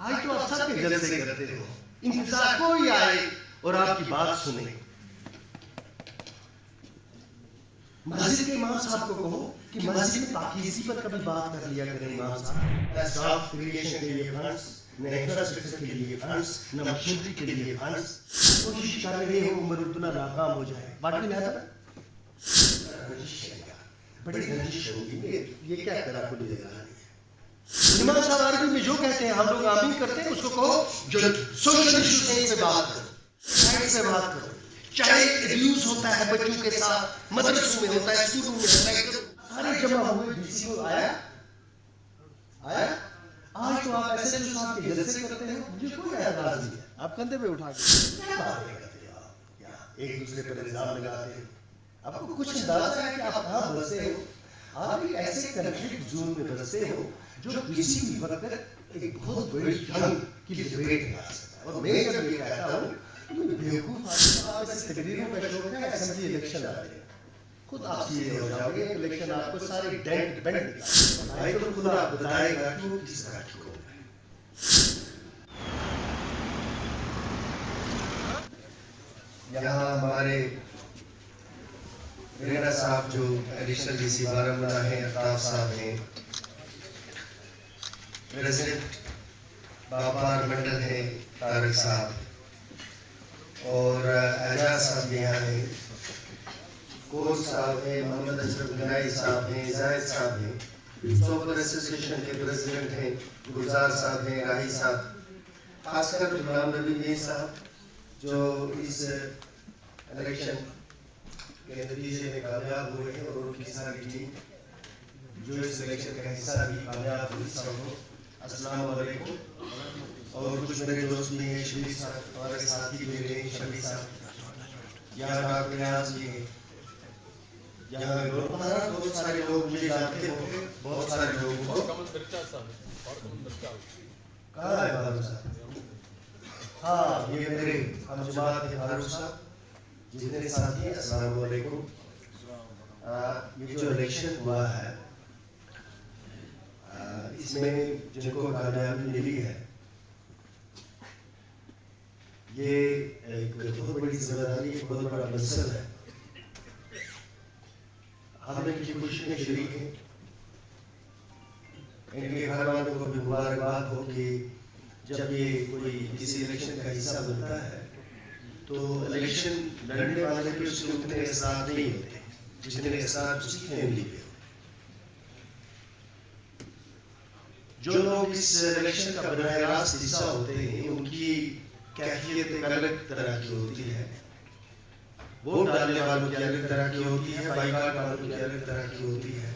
آج تو آپ سب کے جلسے کرتے ہو، انتظار کوئی آئے اور آپ کی بات سنے. مسجد کے امام صاحب کو کہو کہ مسجد میں پاکیزگی پر کبھی بات کر لیا کریں امام صاحب. نہ اسٹاف کریشن کے لیے فنڈس، نہ انفراسٹرکچر کے لیے فنڈس، نہ مشینری کے لیے فنڈس. کوشش کر رہے ہو عمر اتنا ناکام ہو جائے. What will happen? بڑی رنجش ہوگی. یہ کیا کرا کھلی جگہ ہے. امام صاحب عربی میں جو کہتے ہیں ہم لوگ آمین کرتے ہیں، اس کو کہو جو سوشل ایشوز ہیں اس پہ بات کرو، سائنس پہ بات کرو. چاہے ابیوز ہوتا ہے بچوں کے ساتھ، مدرسوں میں ہوتا ہے، اسکولوں میں ہوتا ہے، سارے جمع ہوئے. ڈی سی کو آیا. آج تو آپ ایسے جو صاحب کے جلسے کرتے ہیں، مجھے کوئی اعتراض نہیں ہے. آپ کندھے پہ اٹھا کے کیا باتیں کرتے ہیں آپ، ایک دوسرے پر الزام لگاتے ہیں. آپ کو کچھ اندازہ ہے کہ آپ کہاں بستے ہو؟ آپ ایک ایسے کنفلکٹ زون میں بستے ہو جو کسی بھی وقت ایک بہت بڑی جنگ کی لپیٹ میں آ سکتا ہے. اور میں جب یہ کہتا ہوں بیوقوف آپ ایسے تقریروں کا شوق ہے، اسمبلی الیکشن آ رہے ہیں، خود آپ سیدھے ہو جاؤ گے. الیکشن آپ کو سارے ڈینٹ بینٹ نکالے گا. خدا بتائے گا کہ وہ کس طرح کی قوم ہے. یہاں ہمارے ریڈا صاحب جو ایڈیشنل ڈی سی بارہمولہ ہیں، الطاف صاحب ہیں، پریزیڈنٹ باپار منڈل ہیں طارق صاحب، اور اعجاز صاحب بھی یہاں ہیں، کوچ صاحب ہیں، محمد اشرف گنائی صاحب ہیں، زاہد صاحب ہیں، سوپر ایسوسیشن کے پریزیڈنٹ ہیں، گلزار صاحب ہیں، راہی صاحب، خاص کر غلام نبی میر صاحب جو اس الیکشن کے نتیجے میں کامیاب ہوئے ہیں، اور ان کی ساری ٹیم جو اس الیکشن کا حصہ بھی کامیاب ہوئی. سب کو السلام علیکم. اور کچھ میرے دوست بھی ہیں، شبیر صاحب ہمارے ساتھی بھی رہے ہیں، شبیر صاحب، یہاں ڈاکٹر ریاض بھی ہیں، یہاں بہت سارے لوگ مجھے جانتے ہوں گے. بہت سارے لوگ کہاں ہے فاروق صاحب؟ ہاں، یہ میرے ہم جماعت کے فاروق صاحب، جتنے ساتھی ہیں السلام علیکم. یہ جو الیکشن ہوا ہے، اس میں جن کو کامیابی ملی ہے، یہ ایک بہت بڑی ذمہ داری، ایک بہت بڑا منصب ہے. ہم ان کی خوشی میں شریک ہیں. ان کے گھر والوں کو بھی مبارکباد ہو کہ جب یہ کوئی کسی الیکشن کا حصہ بنتا ہے تو الیکشن لڑنے والے کے اس کے اتنے اثرات نہیں ہوتے جتنے اثرات اس کی فیملی پہ. جو لوگ اس الیکشن کا براہ راست حصہ ہوتے ہیں، ان کی کیفیت ایک الگ طرح کی ہوتی ہے. ووٹ ڈالنے والوں کی الگ طرح کی ہوتی ہے، بائیکاٹ والوں کی الگ طرح کی ہوتی ہے.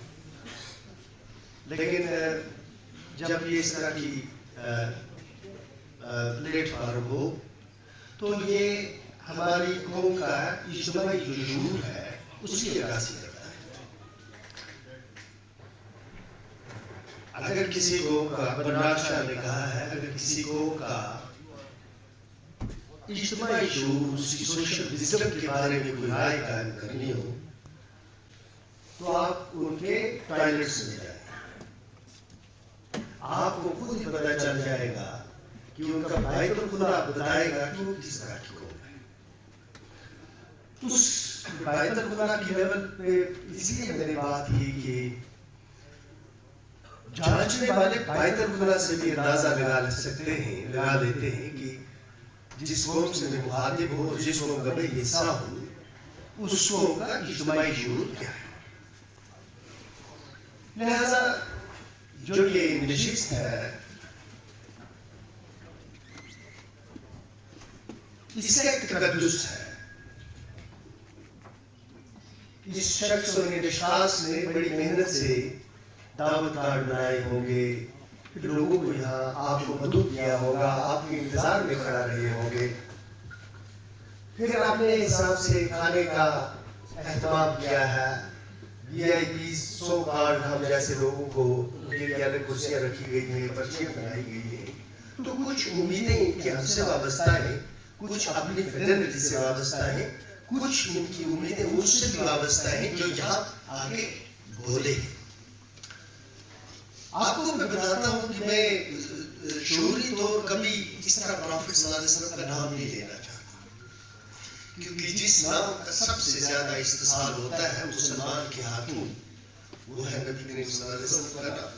لیکن جب یہ اس طرح کی پلیٹ فارم ہو تو یہ ہماری قوم کا اجتماعی جو شعور ہے اس کی عکاسی کرتا ہے. اگر کسی قوم کا، برنارڈ شاہ نے کہا ہے، اگر کسی قوم کا اجتماعی شعور، اس کی سوشل وزڈم کے بارے میں کوئی رائے قائم کرنی ہو تو آپ ان کے ٹوائلٹس میں جائیں. آپ کو خود ہی پتہ چل جائے گا کہ ان کا بیت الخلا بتائے گا کہ وہ کس طرح کی قوم ہے. اس بیت الخلا کی لیول پہ اس لیے میں نے بات کی کہ جانچنے والے بیت الخلا سے بھی اندازہ لگا لیتے ہیں کہ جس قوم سے میں مخاطب ہوں اور جس قوم کا میں حصہ ہوں، اس قوم کا اجتماعی شعور کیا ہے. لہذا جو یہ نشست ہے، اس کا ایک تقدس ہے. اس شخص اور اشخاص نے بڑی محنت سے دعوت کارڈ بنائے ہوں گے، پھر لوگوں کو یہاں آپ کو مدعو کیا ہوگا، آپ کے انتظار میں کھڑا رہے ہوں گے، پھر اپنے حساب سے کھانے کا اہتمام کیا ہے. وی آئی پی 100 کارڈ ہم جیسے لوگوں کو ان کے لیے الگ کرسیاں رکھی گئی ہیں، پرچیاں بنائی گئی ہیں. تو کچھ امیدیں ان کی ہم سے وابستہ ہیں، کچھ اپنی فیڈرلٹی سے وابستہ ہیں، کچھ ان کی امیدیں مجھ سے بھی وابستہ ہیں جو یہاں آگے بولے. آپ کو میں بتاتا ہوں کہ میں شعوری طور کبھی اس طرح پروفٹ صلی اللہ علیہ وسلم کا نام نہیں لینا چاہتا، کیونکہ جس نام کا سب سے زیادہ استحصال ہوتا ہے مسلمان کے ہاتھوں وہ ہے نبی کریم صلی اللہ علیہ وسلم کا نام،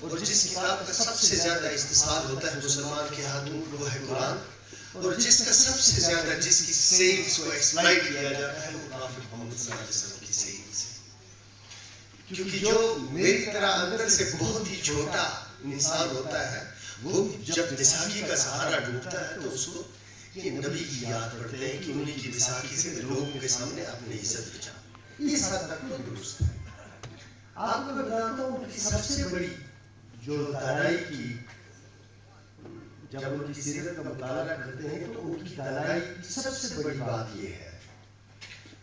اور جس کتاب کا سب سے زیادہ استحصال ہوتا ہے مسلمان کے ہاتھوں وہ ہے قرآن، اور جس کا سب سے زیادہ جس کی سیلز کو ایکسپلائٹ کیا جاتا ہے وہ پروفٹ محمد صلی اللہ علیہ وسلم کی سیلز ہے، کیونکہ جو میری طرح اندر سے بہت ہی چھوٹا انسان ہوتا ہے وہ جب بیساکھی کا سہارا ڈھونڈتا ہے تو اس کو یہ نبی کی یاد پڑتے ہیں کہ انہیں کی بیساکھی سے لوگوں کے سامنے اپنی عزت بچاؤ، اس حد تک تو درست ہے۔ آپ کو میں بتاتا ہوں کہ سب سے بڑی جو دانائی کی، جب ان کی سیرت کا مطالعہ کرتے ہیں تو ان کی دانائی کی سب سے بڑی بات یہ ہے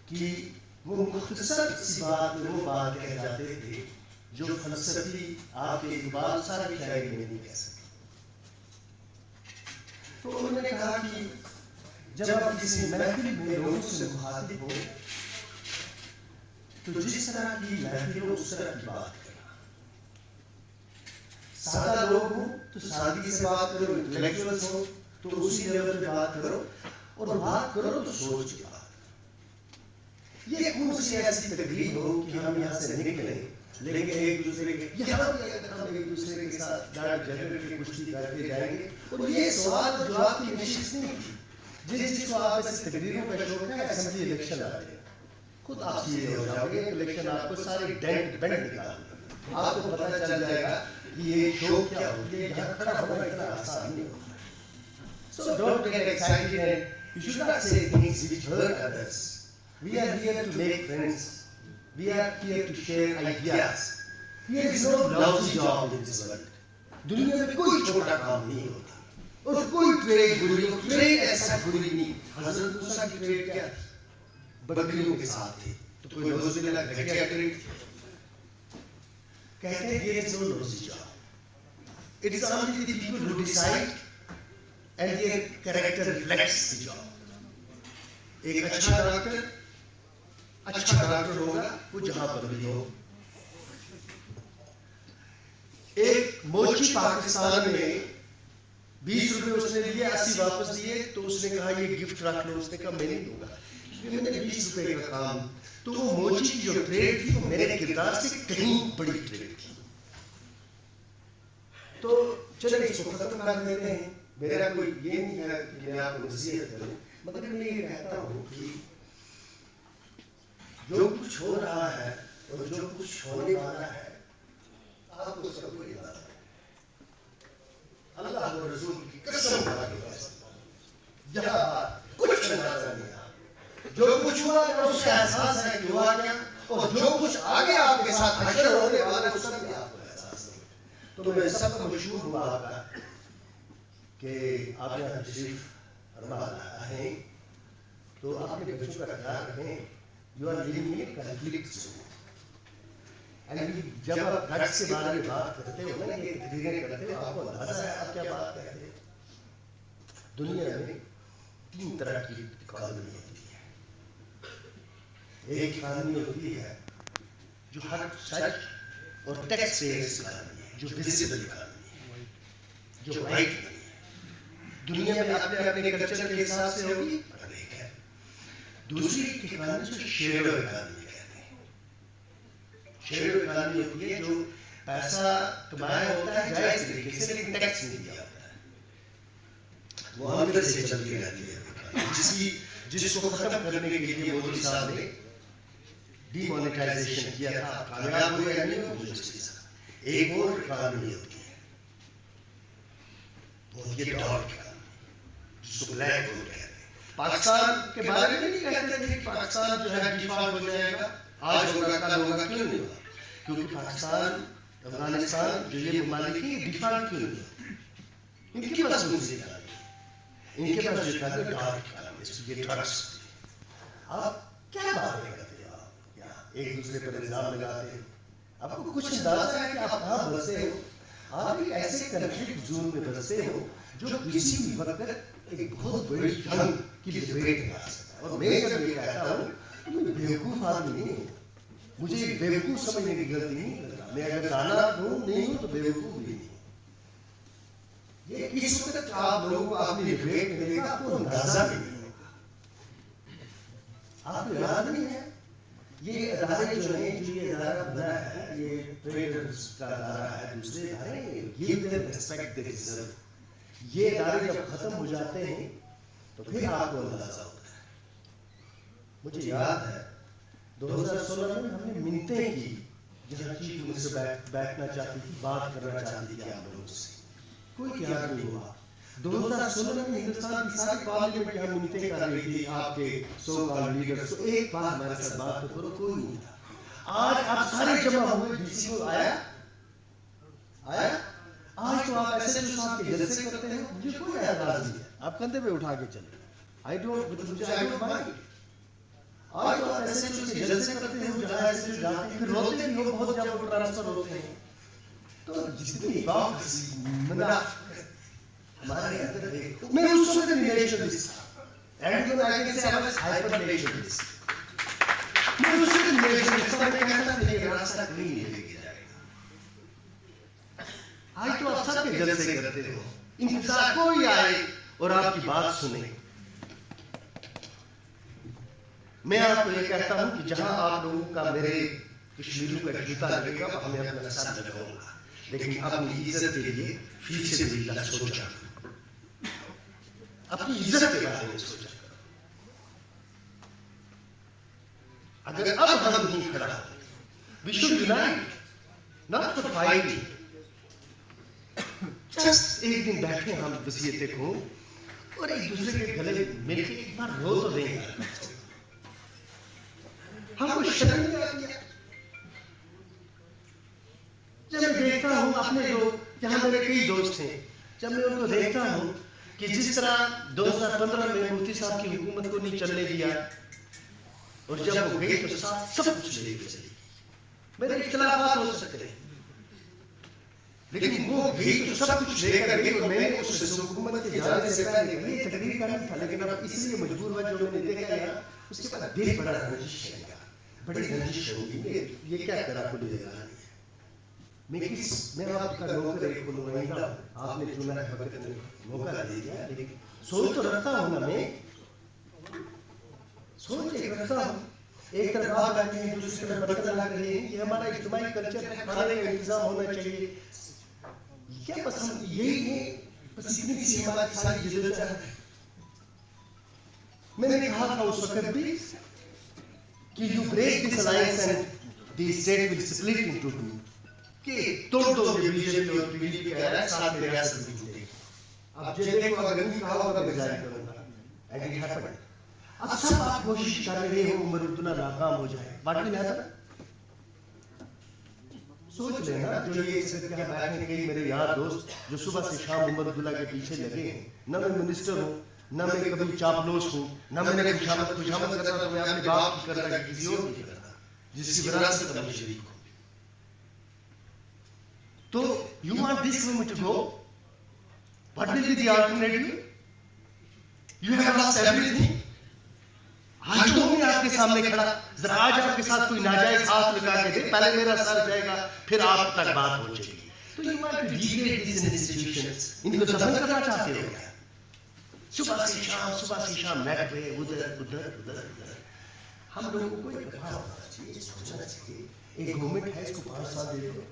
کہ وہ مختصر سی بات میں وہ بات کہہ جاتے تھے جو فلسفی آپ کے اقبال ساری شاعری میں نہیں کہہ سکتے۔ تو انہوں نے کہا کہ جب آپ کسی محفل میں لوگوں سے مخاطب ہو تو جس طرح کی محفل ہو اس طرح کی بات کرنا، سادہ لوگ ہوں تو سادگی سے بات کرو، انٹلیکچوئلز ہو تو اسی لیول پہ بات کرو، اور بات کرو تو سوچ کے بات کرو۔ یہ کون سی ایسی تقریب ہو کہ ہم یہاں سے نکلیں لیکن ایک دوسرے کے یہاں بھی اگر ہم ایک دوسرے کے ساتھ ڈانٹ جھگڑ کے کشتی کرتے جائیں گے، اور یہ سوال اور جواب کی نشست نہیں تھی، جس کو آپ ایسے تقریروں کا شوق ہے، اسمبلی الیکشن آ رہے ہیں، خود آپ سیدھے ہو جاؤ گے، الیکشن آپ کو سارے ڈینٹ بینٹ نکال دیں، آپ کو پتہ چل جائے گا کہ یہ شوق کیا ہوتی ہے، یہاں کھڑا ہونا اتنا آسان نہیں ہوتا۔ So don't get excited and you should not say things which hurt others. We are here to make friends. We are here to share ideas. There is no lousy job in this world. دنیا میں کوئی چھوٹا کام نہیں ہوتا، اور کوئی trade بری ہو، trade ایسا بری نہیں۔ حضرت موسیٰ کی ٹریڈ کیا تھی؟ بکریوں کے ساتھ تھی، تو کوئی نوز باللہ گھٹیا ٹریڈ تھی؟ کہتے ہیں there is no lousy job. It is only the people who decide and their character reflects the job. ایک اچھا ڈاکٹر ہوگا وہ جہاں پر بھی ہو۔ ایک موچی پاکستان میں 20 روپے اس نے لیے، 80 واپس دیے، تو اس نے کہا یہ گفٹ رکھ لو، اس نے کہا میں نہیں دوں گا کیونکہ میں نے 20 روپے کا کام، تو وہ موچی کی جو ٹریڈ تھی وہ میرے کردار سے کہیں بڑی ٹریڈ تھی۔ تو چلیں اس کو ختم کر دیتے ہیں، میرا کوئی یہ نہیں ہے کہ میں آپ کو نصیحت کروں، مگر میں یہ کہتا ہوں کہ جو کچھ ہو رہا ہے اور جو کچھ ہونے والا ہے آپ کو اس کا کوئی اندازہ نہیں۔ اللہ و رسول کی قسم کھا کے یہاں کچھ اندازہ نہیں ہے، جو کچھ ہوا ہے اس کا احساس ہے کہ ہوا کیا، اور جو کچھ آگے آپ کے ساتھ حشر ہونے والا ہے اس کا بھی آپ کو احساس نہیں۔ تو میں سب کا مشہور ہوں آپ کا کہ آپ یہاں تشریف فرما آئیں تو اپنے بچوں کا خیال رکھیں۔ You are living in conflict zone. جب آپ ڈرگس کے بارے میں بات کرتے ہو نا، یہ تقریریں کرتے ہو، آپ کو اندازہ ہے آپ کیا بات کہتے ہیں۔ دنیا میں 3 طرح کی اکانومی ہوتی ہے۔ ایک اکانومی ہوتی ہے جو ہر سچ اور ٹیکس پیئرز اکانومی ہے، جو ویزیبل اکانومی ہے، جو رائٹ نہیں ہے، دنیا میں اپنے اپنے کلچر کے حساب سے ہوگی۔ دوسری اکانومی جو شیڈو اکانومی کہتے ہیں، شیڈو اکانومی ہوتی ہے جو پیسہ کمایا ہوتا ہے جائز طریقے سے لیکن ٹیکس نہیں دیا ہوتا ہے، وہ اندر سے چلتی رہتی ہے، جس کو ختم کرنے کے لیے مودی صاحب نے ڈی مانیٹائزیشن کیا تھا، کامیاب ہوئے یا نہیں وہ چیز۔ ایک اور اکانومی ہوتی ہے وہ ہوتی ہے ڈارک اکانومی، جس کو بلیک ہول کہتے ہیں۔ پاکستان کے بارے میں نہیں کہتے تھے کہ پاکستان جو ہے ڈیفالٹ ہو جائے گا، آج ہوگا کل ہوگا، کیوں نہیں ہوگا؟ کیونکہ پاکستان، افغانستان جو یہ ممالک ہیں یہ ڈیفالٹ کیوں نہیں ہوگا؟ ان کے پاس دوسری اکانومی، ان کے پاس جو اکانومی ڈارک اکانومی، یہ ڈرگس۔ آپ کیا باتیں کرتے ہیں، آپ یہاں ایک دوسرے پر الزام لگاتے ہیں، آپ کو کچھ اندازہ ہے کہ آپ کہاں بستے ہو؟ آپ ایک ایسے کنفلکٹ زون میں بستے ہو جو کسی بھی وقت ایک بہت بڑی جنگ کی لپیٹ میں آ سکتا ہے۔ اور میں جب یہ کہتا ہوں تو میں بیوقوف آدمی نہیں ہوں، مجھے ایک بیوقوف سمجھنے کی غلطی نہیں کرتا، میں اگر دانا ہوں نہیں ہوں تو بیوقوف بھی نہیں ہوں۔ یہ کس وقت آپ لوگوں کو اپنی ڈبیٹ میں دیکھا آپ کو اندازہ بھی نہیں ہوگا. آپ کو یاد نہیں ہے یہ ادارے جو ہیں جو یہ ادارہ بنا ہے یہ ٹریڈرز کا ادارہ ہے دوسرے ادارے give them respect they deserve. یہ ادارے جب ختم ہو جاتے ہیں تو پھر آپ کو اندازہ ہوتا ہے. مجھے یاد ہے 2016 میں ہم نے منتیں کی جہاں چیف منسٹر بیٹھنا چاہتی تھی بات کرنا چاہتی تھی آپ لوگوں سے کوئی اتحاد نہیں ہوا. 2016 میں ہندوستان کی ساری پارلیمنٹ کی ہم منتیں کر رہی تھی آپ کے سو کال لیڈرز کو ایک بار ہمارے ساتھ بات تو کرو کوئی نہیں تھا. آج آپ سارے جمع ہوئے ڈی سی کو آیا آج تو آپ ایسے جو صاحب کے جلسے کرتے ہیں مجھے کوئی اعتراض نہیں ہے آپ کندھے پہ اٹھا کے چلیں آئی ڈونٹ مائنڈ. آج تو آپ ایسے جو کے جلسے کرتے ہیں جہاں ایسے جو جاتے ہیں پھر روتے بھی ہو بہت جب وہ ٹرانسفر ہوتے ہیں تو جتنی بات ہمارے اندر ہے. میں اس وقت نیشنلسٹ تھا and when I can say I was hyper nationalist. میں اس وقت نیشنلسٹ تھا. میں کہتا تھا یہ راستہ کہیں نہیں لے کے جائے گا. آج تو آپ سب کے جلسے کرتے ہو انتظار کوئی آئے اور آپ کی بات سنے. میں آپ کو یہ کہتا ہوں کہ جہاں آپ لوگوں کا میرے کشمیریوں کا جوتا لگے گا ہمیں اپنا ساتھ لگاؤں گا لیکن اپنی عزت کے لیے فیصد بھی سوچا اپنی عزت کے بارے میں سوچا. اگر اب ہم نہیں کھڑا we should unite not for fighting. Just ایک دن بیٹھے ہم وصیتیں کو اور ایک دوسرے کے گلے مل کے ایک بار رو تو دیں گے. ہم کو شرم نہیں آتی ہے جب میں دیکھتا ہوں اپنے لوگ یہاں میرے کئی دوست ہیں جب میں ان کو دیکھتا ہوں کہ جس طرح 2015 میں مفتی صاحب کی حکومت کو نہیں چلنے دیا اور جب وہ گئی تو سب کچھ لے کے چلی. میرے اختلافات ہو سکتے ہیں لیکن وہ گئی تو سب کچھ لے کر گئی اور میں نے اس حکومت کے جانے سے پہلے یہ تقریر کرنا تھا لیکن اب اس لیے مجبور ہوا جو میں نے دیکھا یار اس کے بعد دل بڑا رنجش ہے بڑی رنجش ہوگی یہ کیا کرا کھلی جگہ میں آپ کا نوکر ایک نمائندہ آپ نے چنا ہے وقت نے موقع دے دیا لیکن سوچ تو رکھتا ہوں نا میں سوچ ایک رکھتا ہوں ایک طرف آپ رہتے ہیں دوسری طرف برتن لگ رہے ہیں یہ ہمارا اجتماعی کلچر ہے کھانے کا انتظام ہونا چاہیے کیا بس ہم یہی ہے بس اتنی سی ہماری ساری جدوجہد ہے. میں نے کہا تھا اس وقت بھی کہ you break this alliance and the state will split into two کہ توڑ دو یہ بی جے پی اور پی ڈی پی کا ہے ساتھ میں ریاست بھی ٹوٹے. اب جیسے کو اگر نہیں کہا ہوگا میں ظاہر کروں گا and it happened. اب سب آپ کوشش کر رہے ہو عمر عبداللہ ناکام ہو جائے what will happen؟ سوچ لینا جو یہ اس وقت یہاں بیٹھے کئی میرے یار دوست جو صبح سے شام عمر عبداللہ کے پیچھے لگے ہیں نہ میں منسٹر ہوں نہ میں کبھی چاپلوس ہوں نہ میں نے خوشامد کرتا تو میں اپنے باپ کی کرتا کہ کسی اور کی کرتا جس کی وراثت میں شریک ہوں. تو you want this government to go? What will be the alternative? You have lost everything. آج تو میں آپ کے سامنے کھڑا ذرا آج آپ کے ساتھ کوئی ناجائز ہاتھ لگا کے دے پہلے میرا سر جائے گا پھر آپ تک بات پہنچے گی. تو you want to degrade these institutions. ان کو دفن کرنا چاہتے ہو کیا؟ صبح سے شام بیٹھ گئے ادھر. ہم لوگوں کو ایک دفعہ ہونا چاہیے سوچنا چاہیے ایک گورنمنٹ ہے اس کو 5 سال دے دو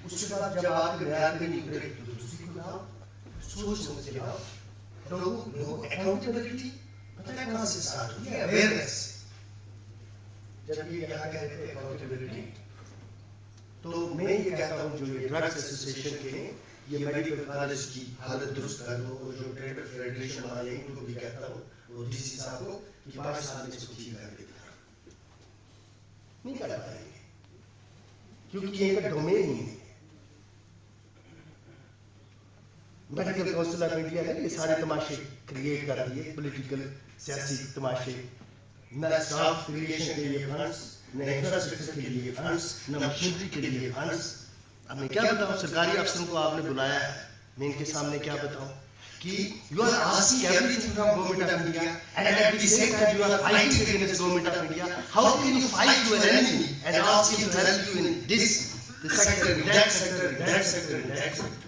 اس کے بعد جب آپ کے میعاد میں نکلے تو دوسری کو لاؤ سوچ سمجھ کے لاؤ. لوگوں اکاؤنٹیبلٹی پتہ ہے کہاں سے اسٹارٹ ہوئی ہے اویئرنیس. جب یہ یہاں کہتے ہیں اکاؤنٹیبلٹی تو میں یہ کہتا ہوں جو یہ ڈرگس ایسوسیشن کے ہیں یہ میڈیکل کالج کی حالت درست کر دو اور جو ٹریڈر فیڈریشن والے ہیں ان کو بھی کہتا ہوں وہ ڈی سی صاحب کو کہ 5 سال میں اس کو ٹھیک کر کے دکھا نہیں کر پائیں گے کیونکہ یہ ایک ڈومین ہی ہے. میڈیکل کونسل آف انڈیا نے یہ سارے تماشے کریٹ کر دیے پولیٹیکل سیاسی تماشے نہ اسٹاف کریشن کے لیے فنڈس نہ انفراسٹرکچر کے لیے فنڈس نہ مشینری کے لیے فنڈس. اب میں کیا بتاؤں سرکاری افسروں کو آپ نے بلایا ہے میں ان کے سامنے کیا بتاؤں کہ you are asking everything from government of India and at the same time you are fighting against government of India. How can you fight your enemy and ask him to help you in this the sector, in that sector, in that sector, in that sector?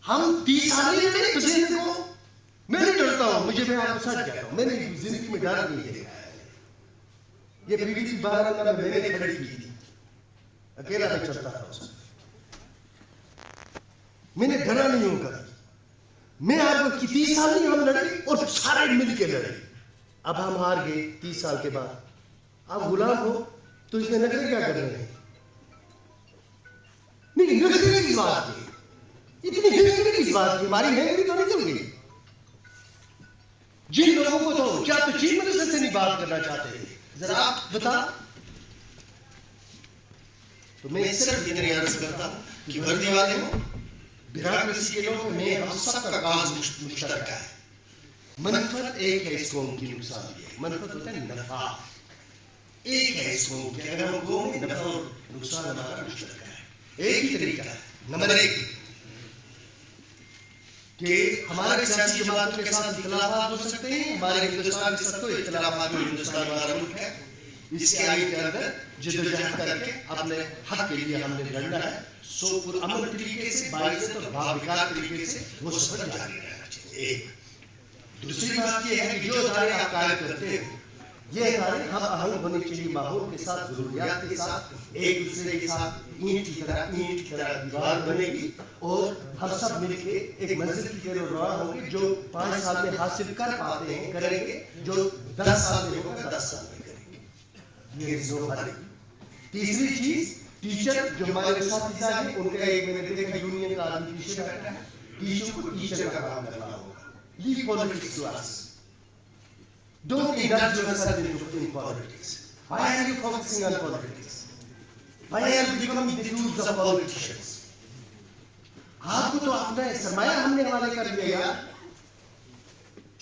ہم 30 سال نہیں لڑے پسینے کو. میں نہیں ڈرتا ہوں, مجھے میں آپ کو سچ کہتا ہوں, میں نے زندگی میں ڈر نہیں دیکھا ہے. یہ PDP بارہ میں نے کھڑی کی تھی, اکیلا میں چلتا تھا اس میں, میں نے ڈرا نہیں ہوں کبھی. میں آپ کو 30 سال نہیں ہم لڑے اور سارے مل کے لڑے. اب ہم ہار گئے 30 سال کے بعد. آپ غلام ہو تو اس میں نخرے کیا کر رہے ہیں؟ نہیں, نخرے کس بات کی, اتنی ہمت کس بات کی؟ ہماری ہمت تو نہیں چل گئی. جن لوگوں کو تو کیا تو چیف منسٹر سے نہیں بات کرنا چاہتے تھے, ذرا آپ بتا. تو میں صرف اتنی عرض کرتا ہوں کہ وردی والے ہوں, بیوروکریسی کے لوگوں میں ہم سب کا کاز مشترکہ ہے. منفعت ایک ہے اس قوم کی, نقصان بھی ہے. منفعت ہوتا ہے نفع, ایک ہے اس قوم کی. اگر ہم قوم میں نفع اور نقصان ہمارا مشترکہ ہے, ایک ہی طریقہ ہے. نمبر 1 کہ ہمارے سیاسی جماعتوں کے ساتھ اختلافات ہو سکتے ہیں. ہمارے ہندوستان کے ساتھ تو اختلافات میں, ہندوستان ہمارا ملک ہے, اس کے آئین کے اندر جدوجہد کر کے اپنے حق کے لیے ہم نے لڑنا ہے. سو پرامن طریقے سے, باعزت اور باوقار طریقے سے وہ سفر جاری رہنا چاہیے. ایک دوسری بات یہ ہے کہ جو ادارے آپ قائم کرتے ہو, یہ ادارے ہم آہنگ ہونے چاہیے ماحول کے ساتھ, ضروریات کے ساتھ, ایک دوسرے کے ساتھ. اینٹ کی طرح دیوار بنے گی اور ہم سب مل کے ایک منزل کی طرف روانہ ہوں گے. جو 5 سال میں حاصل کر پاتے ہیں کریں گے, جو 10 سال میں ہوگا 10 سال میں کریں گے. یہ ہماری تیسری چیز, ٹیچر جو ہمارے اساتذہ ہیں ان کا ایک میں نے دیکھا یونین کا آدمی پیچھے بیٹھا ہے. ٹیچر کو ٹیچر کا کام کرنا ہوگا. Leave politics to us. Don't indulge yourself in politics. Why are you focusing on politics? Why are you becoming the tools of politicians? آپ کو تو اپنا سرمایہ ہم نے حوالے کر دیا یار.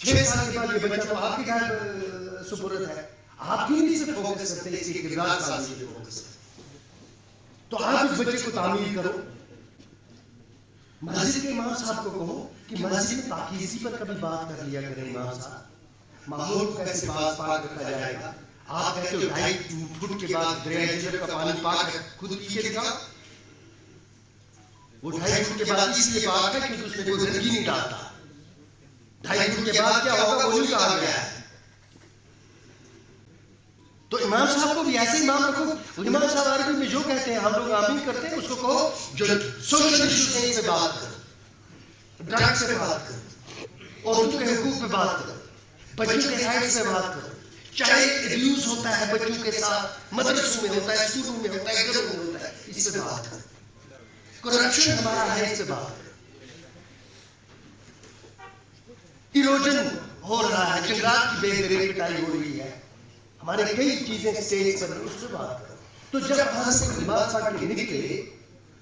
6 سال کے بعد یہ بچہ تو آپ کے گھر سپرد ہے. آپ کیوں نہیں صرف فوکس کرتے اس کی کردار سازی پہ فوکس کرتے؟ تو آپ اس بچے کو تعمیر کرو. مسجد کے امام صاحب کو کہو کہ مسجد میں پاکیزگی پر کبھی بات کر لیا کریں. امام صاحب, ماحول کو کیسے پاک رکھا جائے گا. آپ کہتے ہو 2.5 فٹ کے بعد دریا جھیل کا پانی پاک ہے, خود پیچھے دکھاؤ. وہ 2.5 فٹ کے بعد اس لیے پاک ہے کیونکہ اس میں کوئی گندگی نہیں ڈالتا. 2.5 فٹ کے بعد کیا ہوگا وہ نہیں کہا گیا ہے. تو امام صاحب کو بھی ایسے امام رکھو. امام صاحب عربی میں جو کہتے ہیں ہم لوگ آمین کرتے ہیں, اس کو کہو جو سوشل ایشوز ہیں اس پہ بات کرو, ڈرگس پہ بات کرو, عورتوں کے حقوق پہ بات کرو, بچوں کے رائٹس پہ بات کرو. چائلڈ ابیوز ہوتا ہے بچوں کے ساتھ, مدرسوں میں ہوتا ہے, اسکولوں میں ہوتا ہے, گھروں میں ہوتا ہے, اس پہ بات کرو. کرپشن ہمارا ہے, اس پہ بات کرو. ایروجن ہو رہا ہے, جنگلات کی بے دریغ کٹائی ہو رہی ہے, ہمارے کئی چیزیں اسٹیج پر, اس پہ بات کرو. تو جب وہاں سے لباس پاک کے نکلے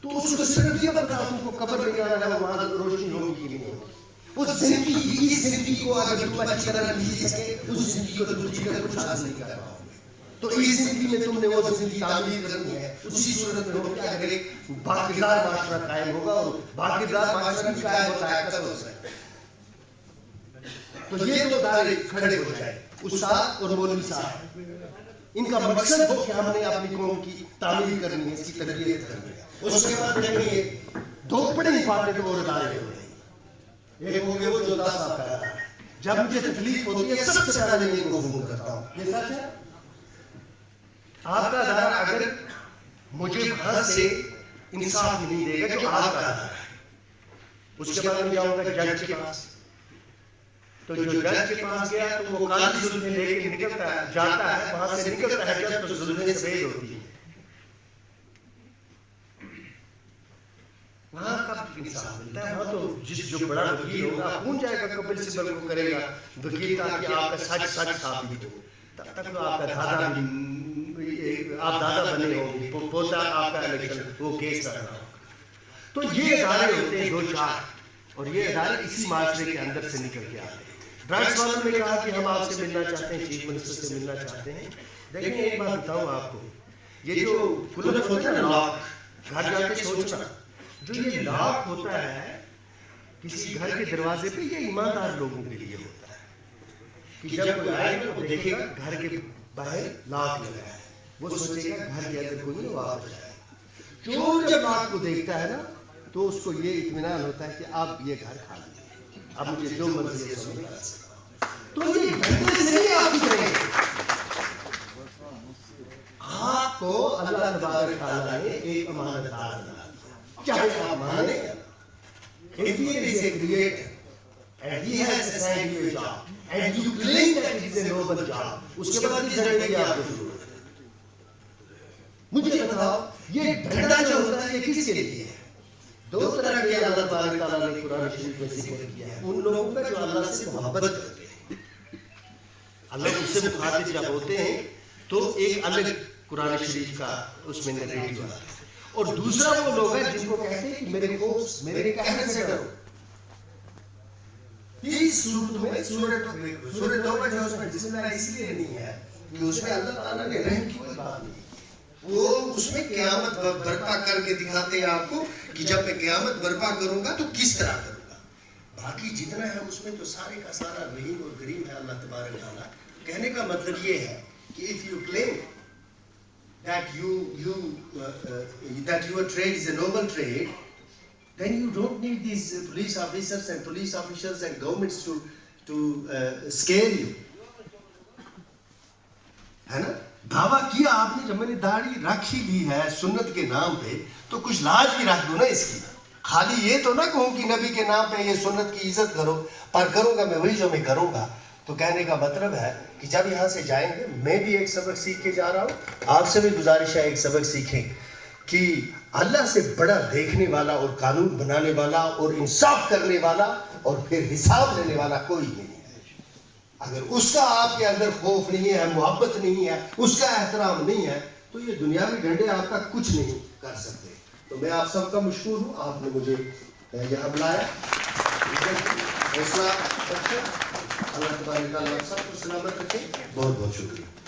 تو اس کو صرف یہ بتا تم کو قبر میں جانا ہے, وہاں روشنی ہوگی کہ نہیں ہوگی. اس زندگی, اس زندگی کو اگر تم اچھی طرح نہیں جی سکے, اس زندگی کو تم جی کر کچھ حاصل نہیں کر پاؤ گے. تو اس زندگی میں تم نے وہ زندگی تعمیر کرنی ہے. اسی صورت میں ہو کہ اگر ایک باکردار معاشرہ قائم ہوگا, اور باکردار معاشرہ بھی قائم ہوتا ہے قتل سے, تو یہ دو ادارے کھڑے ہو جائیں, استاد اور مولوی صاحب. ان کا مقصد ہو کہ ہم نے اپنی قوم کی تعمیر کرنی ہے, اس کی تربیت کرنی ہے. اس کے بعد دیکھیں 2 بڑے امپارٹنٹ اور ادارے ہوتے ہیں. ایک ہو گئے وہ جو 10 صاحب کا ادارہ. جب مجھے تکلیف ہوتی ہے سب سے پہلے میں ان کو فون کرتا ہوں. یہ سچ ہے. آپ کا ادارہ اگر مجھے وہاں سے انصاف نہیں دے گا جو آپ کا ادارہ ہے, اس کے بعد میں جاؤں گا جج کے پاس. تو جو جج کے پاس گیا تو وہ قاضی زلفیں لے کے نکلتا ہے, جاتا ہے, وہاں سے نکلتا ہے جب تو زلفیں سفید ہوتی ہے. وہاں کب انصاف ملتا ہے؟ وہاں تو جو بڑا وکیل ہوگا کون جائے گا قبل سبل کو کرے گا وکیل, تاکہ آپ کا سچ ثابت ہو. تب تک تو آپ کا دادا بھی, آپ دادا بنے ہوں گے, پوتا آپ کا الیکشن وہ کیس کر رہا ہوگا. تو یہ ادارے ہوتے ہیں 2-4, اور یہ ادارے اسی معاشرے کے اندر سے نکل کے آتے ہیں. ڈرگس والوں نے کہا کہ ہم آپ سے ملنا چاہتے ہیں, چیف منسٹر سے ملنا چاہتے ہیں. دیکھیں ایک بات بتاؤں آپ کو, یہ جو کلف ہوتا ہے نا لاک, گھر جا کے سوچنا, جو یہ لاک ہوتا ہے کسی گھر کے دروازے پہ, یہ ایماندار لوگوں کے لیے ہوتا ہے کہ جب کوئی آئے گا وہ دیکھے گا گھر کے باہر لاک لگا ہے, وہ سوچے گا گھر کے اندر کوئی نہیں, وہ آ جائے گا. چور جب لاک کو دیکھتا ہے نا تو اس کو یہ اطمینان ہوتا ہے کہ اب یہ گھر کھا لیں، اب مجھے جو مرضی ہے سو میں کر سکتا ہوں۔ تو یہ ڈھنڈے سے نہیں آپ گزریں گے، آپ کو اللہ تبارک تعالیٰ نے ایک امانت دار بنا دیا، چاہے آپ مانے یا نہ۔ If he is a creator and he has assigned you a job and you claim that it is a noble job، اس کے بعد اس ڈھنڈے کی آپ کو ضرورت ہے۔ مجھے بتاؤ یہ ڈھنڈا جو ہوتا ہے یہ کس کے لیے ہے؟ دو طرح کے اللہ تبارک تعالیٰ نے قرآن شریف میں ذکر کیا ہے، ان لوگوں کا جو اللہ سے محبت کرتے ہیں، اللہ اس سے مخاطب جب ہوتے ہیں تو ایک الگ قرآن شریف کا اس میں نریٹیو آتا ہے، اور دوسرا وہ لوگ ہیں جن کو کہتے ہیں کہ میرے خوف میرے کہنے سے ڈرو۔ اس صورت میں سورہ توبہ جو اس میں بسم اللہ اس لیے نہیں ہے کہ اس میں اللہ تعالیٰ نے رحم کی کوئی بات نہیں، وہ اس میں قیامت برپا کر کے دکھاتے ہیں آپ کو کہ جب میں قیامت برپا کروں گا تو کس طرح کروں گا۔ باقی جتنا ہے اس میں تو سارے کا سارا رحیم اور کریم ہے اللہ تبارک تعالیٰ۔ کہنے کا مطلب یہ ہے کہ if you claim that your trade is a noble trade, then you don't need these police officers and police officials and governments to scare you. ہے نا؟ دعویٰ کیا آپ نے، جب میں نے داڑھی رکھ ہی لی ہے سنت کے نام پہ تو کچھ لاج بھی رکھ دو نا اس کی، خالی یہ تو نہ کہوں کہ نبی کے نام پہ یہ سنت کی عزت کرو، پر کروں گا میں وہی جو میں کروں گا۔ تو کہنے کا مطلب ہے کہ جب یہاں سے جائیں گے، میں بھی ایک سبق سیکھ کے جا رہا ہوں، آپ سے بھی گزارش ہے ایک سبق سیکھیں کہ اللہ سے بڑا دیکھنے والا اور قانون بنانے والا اور انصاف کرنے والا اور پھر حساب لینے والا کوئی نہیں ہے۔ اگر اس کا آپ کے اندر خوف نہیں ہے، محبت نہیں ہے، اس کا احترام نہیں ہے، تو یہ دنیاوی ڈنڈے آپ کا کچھ نہیں کر سکتے۔ تو میں آپ سب کا مشکور ہوں، آپ نے مجھے یہاں بلایا، حوصلہ بخشا، اللہ تبارک تعالیٰ سب کو سلامت رکھے۔ بہت بہت شکریہ۔